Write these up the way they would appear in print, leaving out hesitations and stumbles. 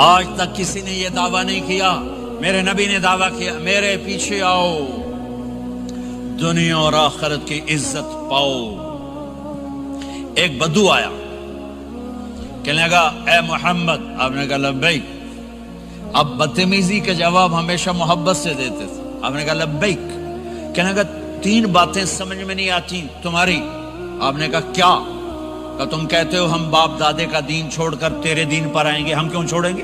آج تک کسی نے یہ دعویٰ نہیں کیا، میرے نبی نے دعویٰ کیا میرے پیچھے آؤ دنیا اور آخرت کی عزت پاؤ۔ ایک بدو آیا، کہنے لگا اے محمد، آپ نے کہا لبیک۔ اب بدتمیزی کا جواب ہمیشہ محبت سے دیتے تھے، آپ نے کہا لبیک۔ کہنے لگا تین باتیں سمجھ میں نہیں آتی تمہاری۔ آپ نے کہا کیا؟ کہ تم کہتے ہو ہم باپ دادے کا دین چھوڑ کر تیرے دین پر آئیں گے، ہم کیوں چھوڑیں گے؟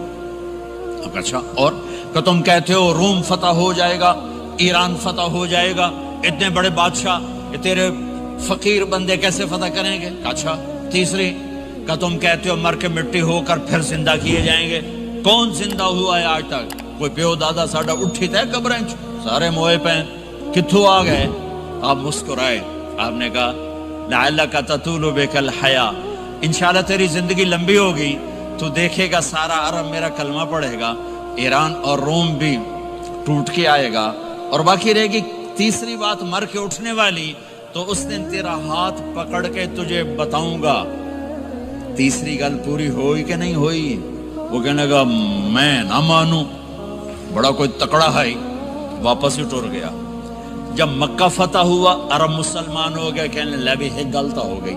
اچھا، اور کہ تم کہتے ہو روم فتح ہو جائے گا، ایران فتح ہو جائے گا، اتنے بڑے بادشاہ یہ تیرے فقیر بندے کیسے فتح کریں گے؟ اچھا، تیسری کہ تم کہتے ہو مر کے مٹی ہو کر پھر زندہ کیے جائیں گے۔ کون زندہ ہوا ہے آج تک؟ کوئی پیو دادا ساڈا اٹھی تے قبریں سارے موئے پہ کتھوں آ گئے؟ آپ مسکرائے، آپ نے کہا لعلک تطول بک الحیا، انشاءاللہ تیری زندگی لمبی ہوگی تو دیکھے گا سارا عرب میرا کلمہ پڑھے گا، ایران اور روم بھی ٹوٹ کے آئے گا، اور باقی رہے گی تیسری بات مر کے اٹھنے والی، تو اس دن تیرا ہاتھ پکڑ کے تجھے بتاؤں گا۔ تیسری گل پوری ہوئی کہ نہیں ہوئی؟ وہ کہنے لگا میں نہ مانوں، بڑا کوئی تکڑا ہے، واپس ہی ٹر گیا۔ جب مکہ فتح ہوا، عرب مسلمان ہو گئے، کہنے لگے ایک غلطہ ہو گئی۔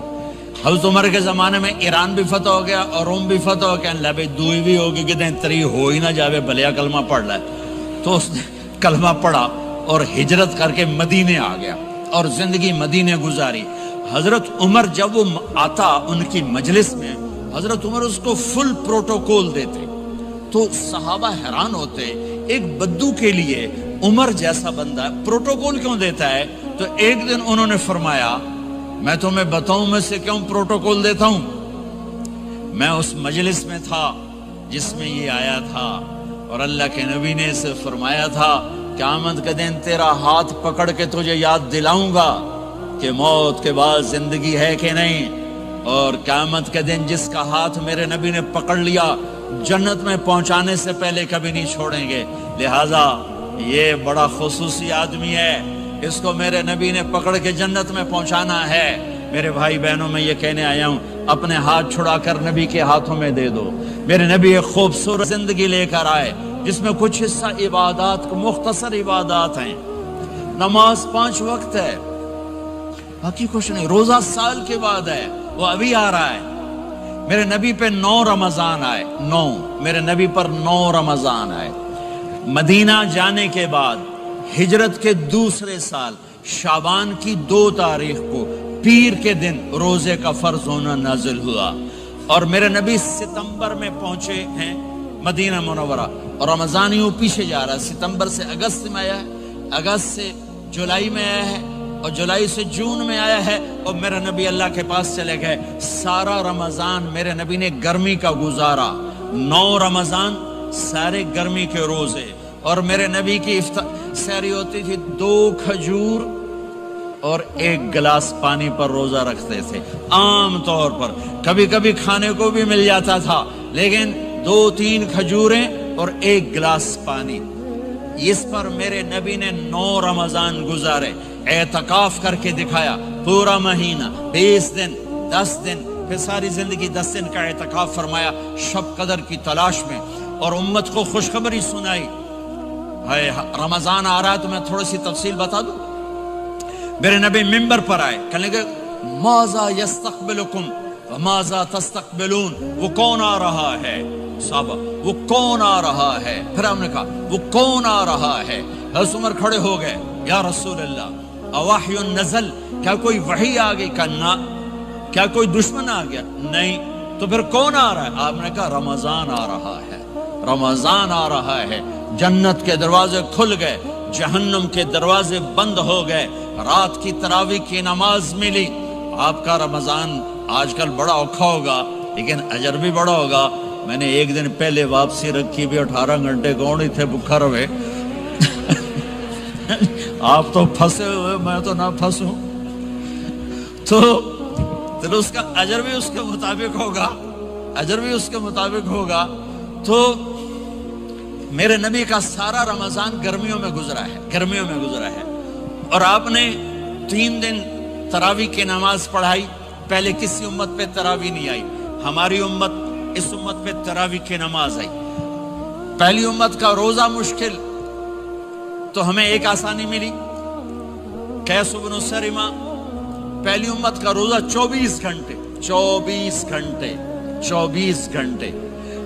حضرت عمر کے زمانے میں ایران بھی فتح ہو گیا اور روم بھی فتح ہو گیا، کہنے لگے دوئی بھی ہوگی کہ دیں تری ہو ہی نہ جاوے، بھلیا کلمہ پڑھ لائے۔ تو اس نے کلمہ پڑھا اور ہجرت کر کے مدینے آ گیا اور زندگی مدینے گزاری۔ حضرت عمر جب وہ آتا ان کی مجلس میں، حضرت عمر اس کو فل پروٹوکول دیتے، تو صحابہ حیران ہوتے، ایک بدو کے لیے عمر جیسا بندہ پروٹوکول کیوں دیتا ہے؟ تو ایک دن انہوں نے فرمایا میں تمہیں بتاؤں میں سے کیوں پروٹوکول دیتا ہوں؟ میں اس مجلس میں تھا جس میں یہ آیا تھا، اور اللہ کے نبی نے اسے فرمایا تھا قیامت کے دن تیرا ہاتھ پکڑ کے تجھے یاد دلاؤں گا کہ موت کے بعد زندگی ہے کہ نہیں، اور قیامت کے دن جس کا ہاتھ میرے نبی نے پکڑ لیا جنت میں پہنچانے سے پہلے کبھی نہیں چھوڑیں گے۔ لہٰذا یہ بڑا خصوصی آدمی ہے، اس کو میرے نبی نے پکڑ کے جنت میں پہنچانا ہے۔ میرے بھائی بہنوں میں یہ کہنے آیا ہوں، اپنے ہاتھ چھڑا کر نبی کے ہاتھوں میں دے دو۔ میرے نبی ایک خوبصورت زندگی لے کر آئے جس میں کچھ حصہ عبادات، مختصر عبادات ہیں، نماز 5 وقت ہے، باقی کچھ نہیں، روزہ سال کے بعد ہے، وہ ابھی آ رہا ہے۔ میرے نبی پہ 9 رمضان آئے، 9 میرے نبی پر 9 رمضان آئے۔ مدینہ جانے کے بعد ہجرت کے دوسرے سال شعبان کی 2 تاریخ کو پیر کے دن روزے کا فرض ہونا نازل ہوا، اور میرے نبی ستمبر میں پہنچے ہیں مدینہ منورہ، اور رمضان یوں پیچھے جا رہا ہے، ستمبر سے اگست میں آیا ہے، اگست سے جولائی میں آیا ہے، اور جولائی سے جون میں آیا ہے، اور میرے نبی اللہ کے پاس چلے گئے۔ سارا رمضان میرے نبی نے گرمی کا گزارا، 9 رمضان سارے گرمی کے روزے، اور میرے نبی کی سحری ہوتی تھی 2 کھجور اور 1 گلاس پانی پر روزہ رکھتے تھے عام طور پر، کبھی کبھی کھانے کو بھی مل جاتا تھا، لیکن 2-3 کھجوریں اور 1 گلاس پانی۔ اس پر میرے نبی نے 9 رمضان گزارے، اعتکاف کر کے دکھایا، پورا مہینہ 20 دن 10 دن، پھر ساری زندگی 10 دن کا اعتکاف فرمایا شب قدر کی تلاش میں، اور امت کو خوشخبری سنائی۔ رمضان آ رہا ہے تو میں تھوڑی سی تفصیل بتا دوں۔ میرے نبی ممبر پر آئے، کہنے لگے ماذا یستقبلکم وماذا تستقبلون، وہ کون آ رہا ہے؟ صحابہ وہ کون آ رہا ہے؟ پھر ہم نے کہا وہ کون آ رہا ہے؟ حضرت عمر کھڑے ہو گئے، یا رسول اللہ اوحی نزل، کیا کوئی وحی آ گئی؟ کہا کیا کوئی دشمن آ گیا؟ نہیں۔ تو پھر کون آ رہا ہے؟ آپ نے کہا رمضان آ رہا ہے، رمضان آ رہا ہے۔ جنت کے دروازے کھل گئے، جہنم کے دروازے بند ہو گئے، رات کی تراویح کی نماز ملی۔ آپ کا رمضان آج کل بڑا اوکھا ہوگا لیکن اجر بھی بڑا ہوگا۔ میں نے ایک دن پہلے واپسی رکھی بھی، 18 گھنٹے کون ہی تھے بھوکا رہے۔ آپ تو پھنسے ہوئے، میں تو نہ پھنسوں، تو اس کا اجر بھی اس کے مطابق ہوگا، اجر بھی اس کے مطابق ہوگا۔ تو میرے نبی کا سارا رمضان گرمیوں میں گزرا ہے، گرمیوں میں گزرا ہے، اور آپ نے 3 دن تراویح کی نماز پڑھائی۔ پہلے کسی امت پہ تراویح نہیں آئی، ہماری امت، اس امت پہ تراویح کی نماز آئی۔ پہلی امت کا روزہ مشکل تو ہمیں ایک آسانی ملی، قیس بن سرمہ پہلی امت کا روزہ 24 گھنٹے 24 گھنٹے،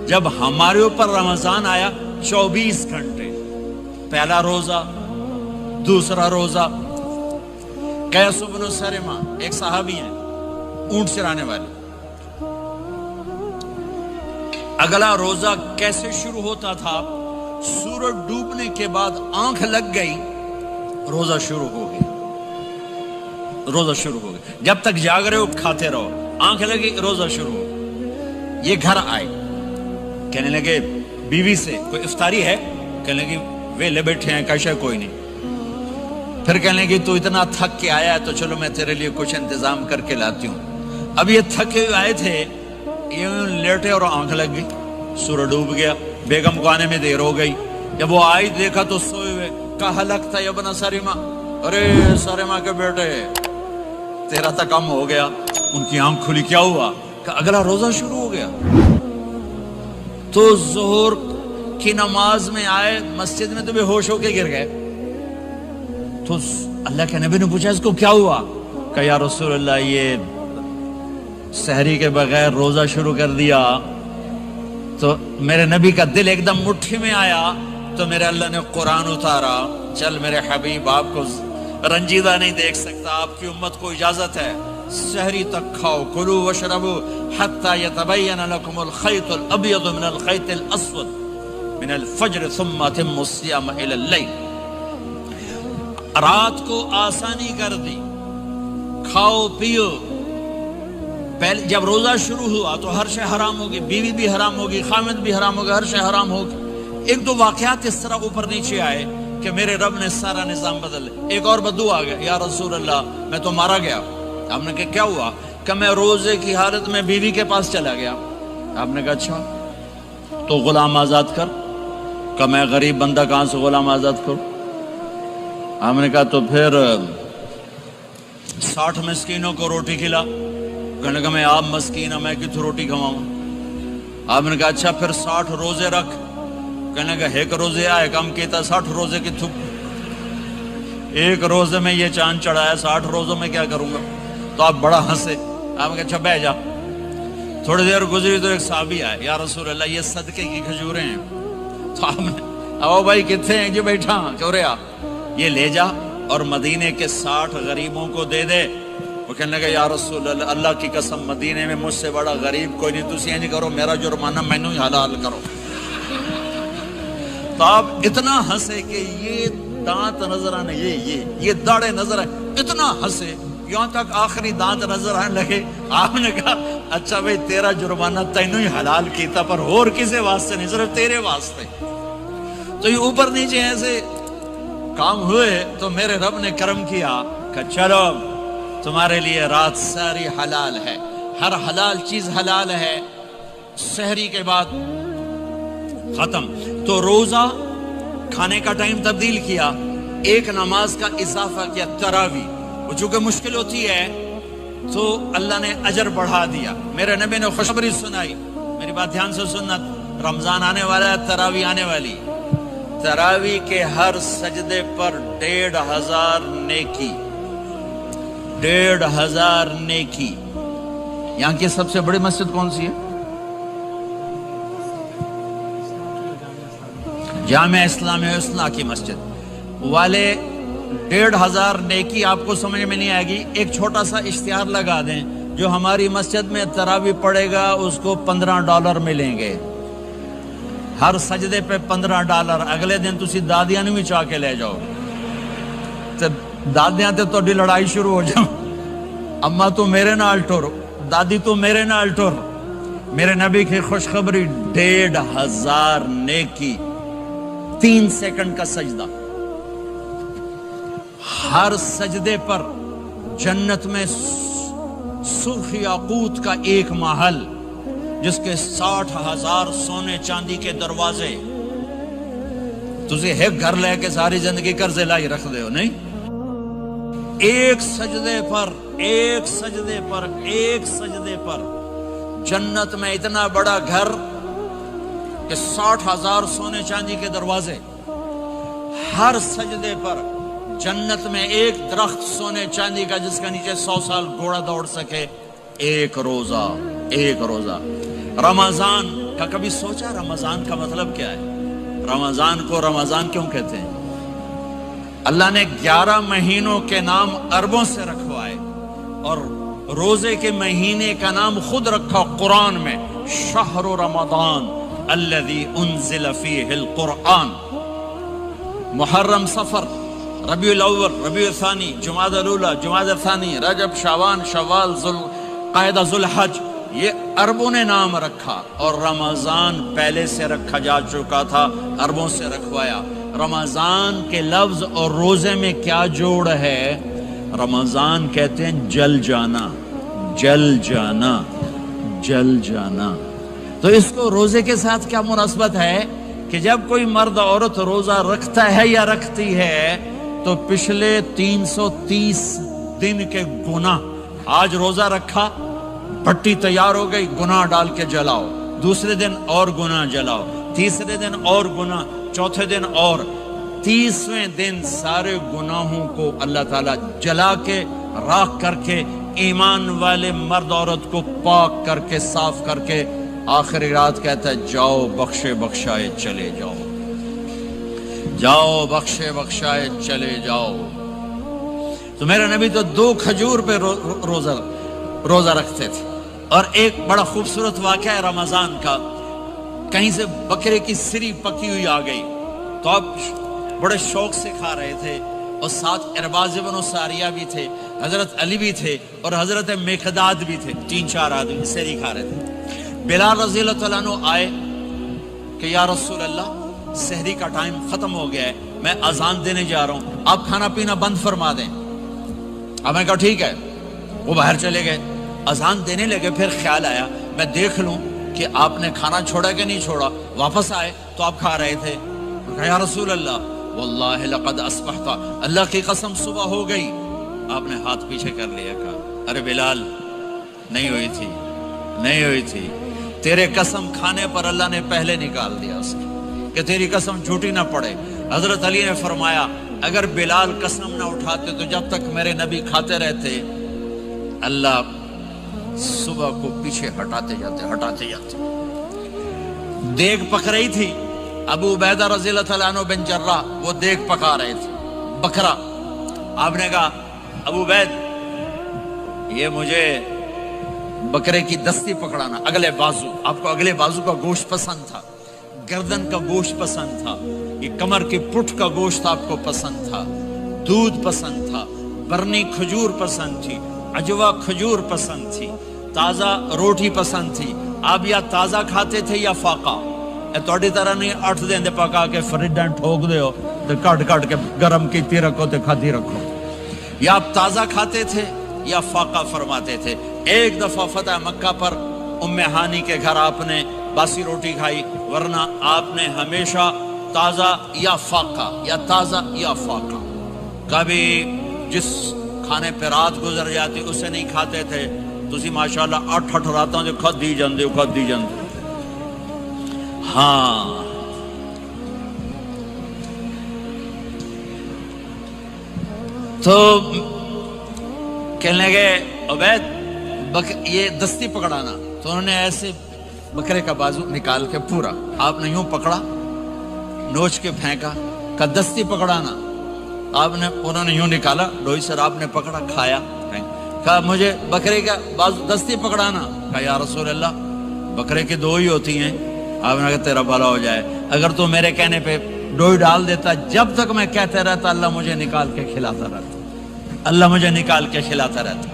جب ہمارے اوپر رمضان آیا 24 گھنٹے، پہلا روزہ دوسرا روزہ۔ قیس بن سرمہ ایک صحابی ہیں، اونٹ چرانے والے، اگلا روزہ کیسے شروع ہوتا تھا؟ سورج ڈوبنے کے بعد آنکھ لگ گئی، روزہ شروع ہو گیا، جب تک جاگ رہے ہو کھاتے رہو، آنکھ لگی روزہ شروع ہو۔ یہ گھر آئے، کہنے لگے بیوی سے کوئی افطاری ہے؟ کہنے لگے ویلے بیٹھے ہیں، کیسے کوئی نہیں۔ پھر کہنے لگے تو اتنا تھک کے آیا ہے تو چلو میں تیرے لیے کچھ انتظام کر کے لاتی ہوں۔ اب یہ تھکے ہوئے آئے تھے، یہ لیٹے اور آنکھ لگ گئی، سورج ڈوب گیا، بیگم کو آنے میں دیر ہو گئی۔ جب وہ آئی دیکھا تو سوئے ہوئے، کہا لگتا ہے ابن سرمہ، ارے سرمہ کے بیٹے تیرا تو کم ہو گیا۔ ان کی آنکھ کھلی، کیا ہوا؟ کہ اگلا روزہ شروع ہو گیا۔ تو ظہر کی نماز میں آئے مسجد میں تو بے ہوش ہو کے گر گئے۔ تو اللہ کے نبی نے پوچھا اس کو کیا ہوا؟ کہ یا رسول اللہ یہ سحری کے بغیر روزہ شروع کر دیا۔ تو میرے نبی کا دل ایک دم مٹھی میں آیا، تو میرے اللہ نے قرآن اتارا، چل میرے حبیب آپ کو رنجیدہ نہیں دیکھ سکتا، آپ کی امت کو اجازت ہے سحری تک کھاؤ، کلوا واشربوا حتی یتبین لکم الخیط الابیض من الخیط الاسود من الفجر ثم اتموا الصیام الی اللیل۔ رات کو آسانی کر دی، کھاؤ پیو۔ پہلے جب روزہ شروع ہوا تو ہر شے حرام ہوگی، بیوی بھی حرام ہوگی، خامد بھی حرام ہوگا، ہر شے حرام ہوگی۔ ایک دو واقعات اس طرح اوپر نیچے آئے کہ میرے رب نے سارا نظام بدل۔ ایک اور بدو آ گیا، یا رسول اللہ میں تو مارا گیا۔ آپ نے کہا کیا ہوا؟ کہ میں روزے کی حالت میں بیوی کے پاس چلا گیا۔ آپ نے کہا اچھا تو غلام آزاد کر۔ کہ میں غریب بندہ کہاں سے غلام آزاد کروں؟ آپ نے کہا تو پھر 60 مسکینوں کو روٹی کھلا۔ کہنے لگا میں آپ مسکین ہوں، میں کتوں روٹی کھواؤں؟ آپ نے کہا اچھا پھر 60 روزے رکھ۔ کہنے لگا ایک روزے آئے کم کیتا، 60 روزے کتوں؟ ایک روزے میں یہ چاند چڑھایا، 60 روزوں میں کیا کروں گا؟ تو آپ بڑا ہنسے۔ آپ نے کہا اچھا بہ جا۔ تھوڑی دیر گزری تو ایک صحابی آئے، یا رسول اللہ یہ صدقے کی کھجوریں ہیں۔ تو آپ نے او بھائی کتنے ہیں؟ جو بیٹھا چورے آ، یہ لے جا اور مدینے کے 60 غریبوں کو دے دے۔ وہ کہنے لگا یا رسول اللہ اللہ کی قسم مدینے میں مجھ سے بڑا غریب کوئی نہیں، تسی یہ نہیں کرو، میرا جرمانہ مینوں ہی حلال کرو۔ تو آپ اتنا ہنسے کہ یہ دانت نظر آنے، یہ داڑے نظر آئے، اتنا ہنسے یہاں تک آخری دانت نظر آنے لگے۔ آپ نے کہا اچھا بھائی تیرا جرمانہ تینوں ہی حلال کیتا، پر اور کسے واسطے نہیں، صرف تیرے واسطے۔ تو یہ اوپر نیچے ایسے کام ہوئے تو میرے رب نے کرم کیا کہ چلو تمہارے لیے رات ساری حلال ہے، ہر حلال چیز حلال ہے۔ سحری کے بعد ختم۔ تو روزہ کھانے کا ٹائم تبدیل کیا، ایک نماز کا اضافہ کیا، تراویح۔ وہ چونکہ مشکل ہوتی ہے تو اللہ نے اجر بڑھا دیا۔ میرے نبی نے خوشخبری سنائی، میری بات دھیان سے سننا، رمضان آنے والا ہے، تراویح آنے والی۔ تراویح کے ہر سجدے پر 1500 نیکی، 1500 نیکی۔ یہاں کی سب سے بڑی مسجد کون سی ہے؟ جامعہ اسلامیہ اصلاح کی مسجد والے۔ 1500 نیکی آپ کو سمجھ میں نہیں آئے گی۔ ایک چھوٹا سا اشتہار لگا دیں، جو ہماری مسجد میں تراویح پڑھے گا اس کو $15 ملیں گے، ہر سجدے پہ $15۔ اگلے دن تسی دادیاں نہیں چاہ کے لے جاؤ، تو دادیاں تے تو لڑائی شروع ہو جاؤ، اما تو میرے نال ٹر، دادی تو میرے نال ٹر۔ میرے نبی کی خوشخبری، 1500 نیکی، 3 سیکنڈ کا سجدہ۔ ہر سجدے پر جنت میں سرخ یاقوت کا ایک محل، جس کے 60,000 سونے چاندی کے دروازے۔ تسی ایک گھر لے کے ساری زندگی قرضے لائی رکھ دے ہو نہیں؟ ایک سجدے پر، ایک سجدے پر، ایک سجدے پر جنت میں اتنا بڑا گھر کہ 60,000 سونے چاندی کے دروازے، ہر سجدے پر جنت میں ایک درخت سونے چاندی کا جس کا نیچے 100 سال گھوڑا دوڑ سکے، ایک روزہ، ایک روزہ۔ رمضان کا کبھی سوچا رمضان کا مطلب کیا ہے؟ رمضان کو رمضان کیوں کہتے ہیں؟ اللہ نے 11 مہینوں کے نام عربوں سے رکھوائے اور روزے کے مہینے کا نام خود رکھا قرآن میں، شہر رمضان الذی انزل فیہ القرآن۔ محرم، صفر، ربیع الاول، ربیع الثانی، جمادی الاولی، جمادی الثانی، رجب، شعبان، شوال، قعدہ، ذوالحج، یہ عربوں نے نام رکھا، اور رمضان پہلے سے رکھا جا چکا تھا، عربوں سے رکھوایا۔ رمضان کے لفظ اور روزے میں کیا جوڑ ہے؟ رمضان کہتے ہیں جل جانا، جل جانا، جل جانا۔ تو اس کو روزے کے ساتھ کیا مناسبت ہے کہ جب کوئی مرد عورت روزہ رکھتا ہے یا رکھتی ہے تو پچھلے 330 دن کے گناہ، آج روزہ رکھا، بھٹی تیار ہو گئی، گناہ ڈال کے جلاؤ، دوسرے دن اور گناہ جلاؤ، تیسرے دن اور گناہ، چوتھے دن اور، 30ویں دن سارے گناہوں کو اللہ تعالیٰ جلا کے، راکھ کر کے، ایمان والے مرد عورت کو پاک کر کے، صاف کر کے، آخری رات کہتا ہے جاؤ بخشے بخشائے چلے جاؤ، جاؤ بخشے بخشائے چلے جاؤ۔ تو میرے نبی تو 2 کھجور پہ روزہ رکھتے تھے۔ اور ایک بڑا خوبصورت واقعہ ہے رمضان کا، کہیں سے بکرے کی سری پکی ہوئی آ گئی تو آپ بڑے شوق سے کھا رہے تھے، اور ساتھ ارباز بن ساریہ بھی تھے، حضرت علی بھی تھے، اور حضرت مقداد بھی تھے، 3-4 آدمی سری کھا رہے تھے۔ بلال رضی اللہ تعالیٰ عنہ آئے کہ یا رسول اللہ سحری کا ٹائم ختم ہو گیا ہے، میں اذان دینے جا رہا ہوں، آپ کھانا پینا بند فرما دیں۔ اب میں کہا ٹھیک ہے، وہ باہر چلے گئے، اذان دینے لگے، پھر خیال آیا میں دیکھ لوں کہ آپ نے کھانا چھوڑا کہ نہیں چھوڑا۔ واپس آئے تو آپ کھا رہے تھے۔ یا رسول اللہ واللہ لقد اصبحت، اللہ کی قسم صبح ہو گئی۔ آپ نے ہاتھ پیچھے کر لیا، کہا ارے بلال نہیں ہوئی تھی، نہیں ہوئی تھی، تیرے قسم کھانے پر اللہ نے پہلے نکال دیا اس کی، کہ تیری قسم جھوٹی نہ پڑے۔ حضرت علی نے فرمایا اگر بلال قسم نہ اٹھاتے تو جب تک میرے نبی کھاتے رہتے اللہ صبح کو پیچھے ہٹاتے جاتے۔ دیگ پک رہی تھی، ابو عبیدہ رضی اللہ تعالیٰ عنہ بن جراح وہ دیگ پکا رہے تھے، بکرا۔ آپ نے کہا ابو عبید یہ مجھے بکرے کی دستی پکڑانا، اگلے بازو، آپ کو اگلے بازو کا گوشت پسند تھا، گردن کا گوشت پسند تھا، یہ کمر کی پٹھ کا گوشت آپ کو پسند تھا، دودھ پسند تھا، برنی کھجور پسند تھی، عجوا کھجور پسند تھی، تازہ روٹی پسند تھی۔ آپ یا تازہ کھاتے تھے یا فاقہ، توڑی طرح نہیں 8 دن دے پکا کے فریڈن ٹھوک دے ہو تو کٹ کے گرم کیتی رکھو تو کھاتی رکھو، یا آپ تازہ کھاتے تھے یا فاقہ فرماتے تھے۔ ایک دفعہ فتح مکہ پر ام ہانی کے گھر آپ نے باسی روٹی کھائی، ورنہ آپ نے ہمیشہ تازہ یا فاقہ، یا تازہ یا فاقہ، کبھی جس کھانے پہ رات گزر جاتی اسے نہیں کھاتے تھے۔ تسی ماشاءاللہ 8 راتوں جو کھدی جاندے ہاں۔ تو کہنے لگے عبید یہ دستی پکڑانا، تو انہوں نے ایسے بکرے کا بازو نکال کے پورا آپ نے یوں پکڑا، نوچ کے پھینکا، کہا دستی پکڑانا، انہوں نے یوں نکالا ڈوئی سر، آپ نے پکڑا، کھایا، کہا مجھے بکرے کا بازو دستی پکڑانا، کہا یا رسول اللہ بکرے کی 2 ہی ہوتی ہیں۔ آپ نے کہا تیرا بھلا ہو جائے، اگر تو میرے کہنے پہ ڈوئی ڈال دیتا، جب تک میں کہتے رہتا اللہ مجھے نکال کے کھلاتا رہتا، اللہ مجھے نکال کے کھلاتا رہتا۔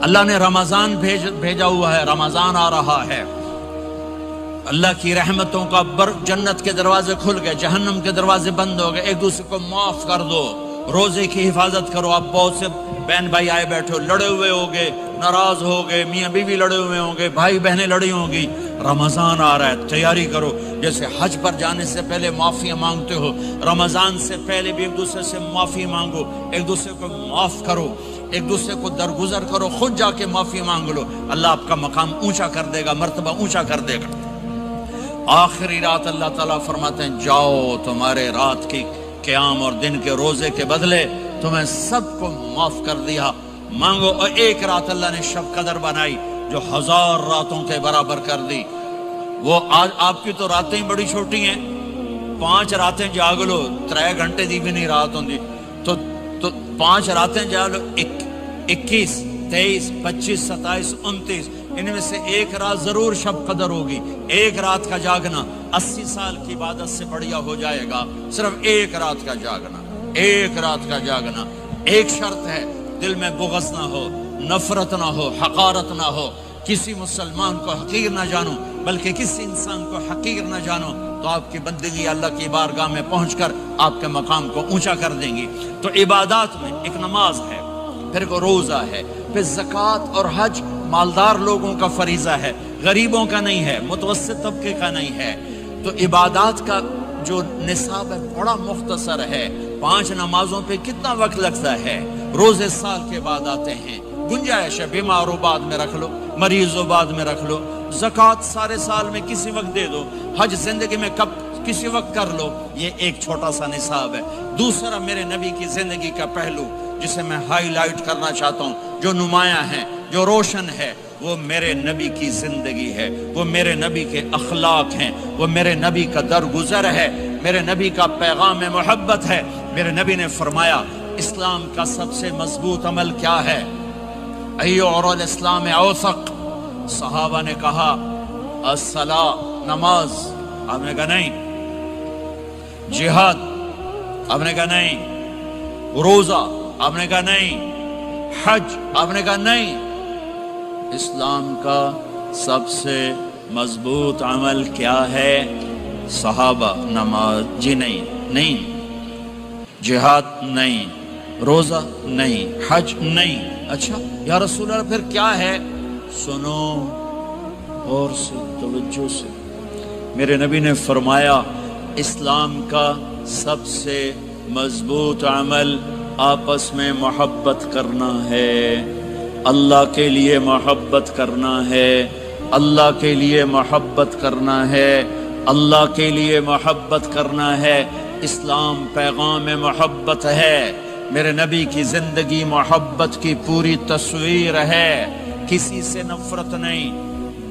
اللہ نے رمضان بھیجا ہوا ہے، رمضان آ رہا ہے، اللہ کی رحمتوں کا جنت کے دروازے کھل گئے، جہنم کے دروازے بند ہو گئے، ایک دوسرے کو معاف کر دو، روزے کی حفاظت کرو۔ آپ بہت سے بہن بھائی آئے بیٹھے ہو، لڑے ہوئے ہوگے، ناراض ہو گئے، میاں بیوی لڑے ہوئے ہوں گے، بھائی بہنیں لڑی ہوں گی، رمضان آ رہا ہے، تیاری کرو۔ جیسے حج پر جانے سے پہلے معافیاں مانگتے ہو، رمضان سے پہلے بھی ایک دوسرے سے معافی مانگو، ایک دوسرے کو معاف کرو، ایک دوسرے کو درگزر کرو، خود جا کے معافی مانگ لو، اللہ آپ کا مقام اونچا کر دے گا، مرتبہ اونچا کر دے گا۔ آخری رات اللہ تعالیٰ فرماتے ہیں جاؤ تمہارے رات کی قیام اور دن کے روزے کے بدلے تمہیں سب کو معاف کر دیا، مانگو۔ اور ایک رات اللہ نے شب قدر بنائی جو 1000 راتوں کے برابر کر دی۔ وہ آج آپ کی تو راتیں بڑی چھوٹی ہیں، 5 راتیں جاگ لو 3 گھنٹے دی بھی نہیں رات ہوندی، تو 5 راتیں جاگ لو، 21 23 25 27 29 ان میں سے ایک رات ضرور شب قدر ہوگی۔ ایک رات کا جاگنا 80 سال کی عبادت سے بڑھیا ہو جائے گا، صرف ایک رات کا جاگنا، ایک رات کا جاگنا۔ ایک شرط ہے، دل میں بغض نہ ہو، نفرت نہ ہو، حقارت نہ ہو، کسی مسلمان کو حقیر نہ جانو بلکہ کسی انسان کو حقیر نہ جانو، تو آپ کی بندگی اللہ کی بارگاہ میں پہنچ کر آپ کے مقام کو اونچا کر دیں گی۔ تو عبادات میں ایک نماز ہے، پھر کو روزہ ہے، پھر زکوٰۃ اور حج مالدار لوگوں کا فریضہ ہے، غریبوں کا نہیں ہے، متوسط طبقے کا نہیں ہے۔ تو عبادات کا جو نصاب ہے بڑا مختصر ہے۔ 5 نمازوں پہ کتنا وقت لگتا ہے؟ روزے سال کے بعد آتے ہیں، گنجائش ہے، بیمار ہو بعد میں رکھ لو، مریض ہو بعد میں رکھ لو، زکوٰۃ سارے سال میں کسی وقت دے دو، حج زندگی میں کب کسی وقت کر لو۔ یہ ایک چھوٹا سا نصاب ہے۔ دوسرا میرے نبی کی زندگی کا پہلو جسے میں ہائی لائٹ کرنا چاہتا ہوں، جو نمایاں ہے، جو روشن ہے، وہ میرے نبی کی زندگی ہے، وہ میرے نبی کے اخلاق ہیں، وہ میرے نبی کا درگزر ہے، میرے نبی کا پیغام محبت ہے۔ میرے نبی نے فرمایا اسلام کا سب سے مضبوط عمل کیا ہے؟ ایو اور الاسلام اوثق۔ صحابہ نے کہا الصلاۃ، نماز، آپ نے کہا نہیں۔ جہاد، آپ نے کہا نہیں۔ روزہ، آپ نے کہا نہیں۔ حج، آپ نے کہا نہیں۔ اسلام کا سب سے مضبوط عمل کیا ہے؟ صحابہ، نماز، جی نہیں۔ جہاد نہیں، روزہ نہیں، حج نہیں۔ اچھا یا رسول اللہ پھر کیا ہے؟ سنو اور سے توجہ سے، میرے نبی نے فرمایا اسلام کا سب سے مضبوط عمل آپس میں محبت کرنا ہے، اللہ کے لیے محبت کرنا ہے، اللہ کے لیے محبت کرنا ہے، اللہ کے لیے محبت کرنا ہے۔ اسلام پیغام محبت ہے، میرے نبی کی زندگی محبت کی پوری تصویر ہے، کسی سے نفرت نہیں،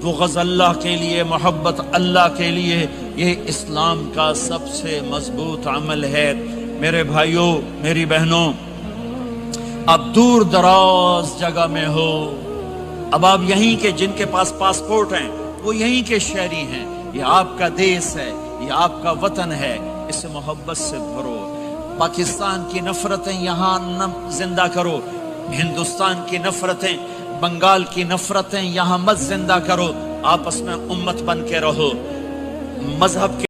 بغض اللہ کے لیے، محبت اللہ کے لیے۔ یہ اسلام کا سب سے مضبوط عمل ہے۔ میرے بھائیوں، میری بہنوں، اب دور دراز جگہ میں ہو، اب آپ یہیں کے، جن کے پاس پاسپورٹ ہیں وہ یہیں کے شہری ہیں، یہ آپ کا دیس ہے، یہ آپ کا وطن ہے، اسے محبت سے بھرو۔ پاکستان کی نفرتیں یہاں نہ زندہ کرو، ہندوستان کی نفرتیں، بنگال کی نفرتیں یہاں مت زندہ کرو، آپس میں امت بن کے رہو، مذہب کے